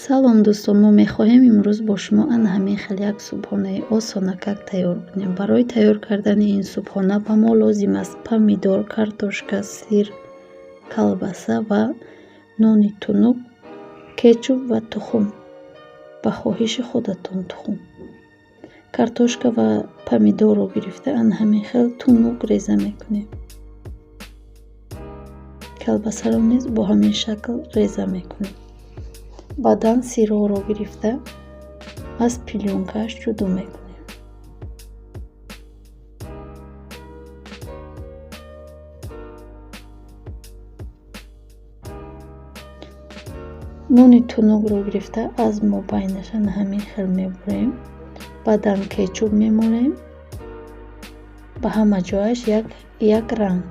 Салом дӯстон, мо мехоҳем имрӯз бо шумо анҳамихел як субҳонаи осонакак тайёр кунем. Барои тайёр кардани ин субҳона ба мо лозим аст помидор, картошка, сир, колбаса ва нони тунук, кетчуп ва тухм. Ба хоҳиши худатон тухм. Картошка ва помидорро гирифта анҳамихел тунук реза мекунем. Колбасаро низ бо ҳамин шакл реза мекунем. Баъдан сирҳоро гирифта аз пилёнкааш ҷудо мекунем. нони тунукро гирифта аз мобайнаш анҳамихел мебурем. Баъдан кетчуп мемолем. Ба ҳама ҷояш як ранг.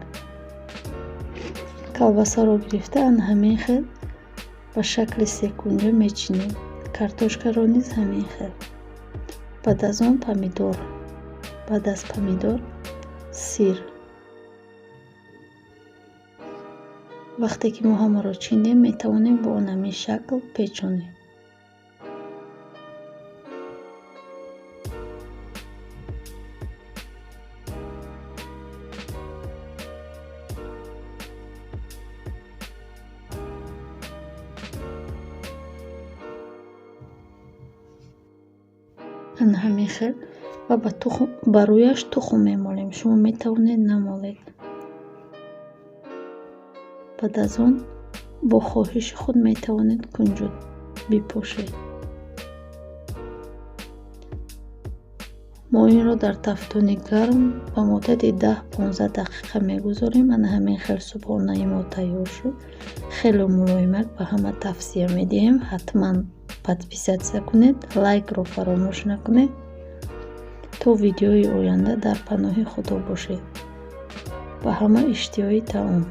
Колбасаро гирифта анҳамихел ба шакли секунҷа мечинем. Картошкаро низ ҳамин хел. Баъд аз он помидор. Баъд аз помидор сир. Вақте ки мо ҳамаро чинем, метавонем бо он ҳамин шакл печонем. ҳамин хел ва ба рӯяш тухм мемолем. Шумо метавонед намолед. Баъд аз он бо хоҳиши худ метавонед кунҷут бипошед. мо инро дар тафтуни гарм ба муддати 10-15 дақиқа мегузорем. Ана ҳамин хел субҳонаи мо тайёр шуд. Хеле мулоимак ба ҳама тавсия медиҳем. Ҳатман подписатсия кунед, лайкро фаромӯш накунед. То видеои оянда дар паноҳи худо бошед. Ба ҳама иштиёи таом.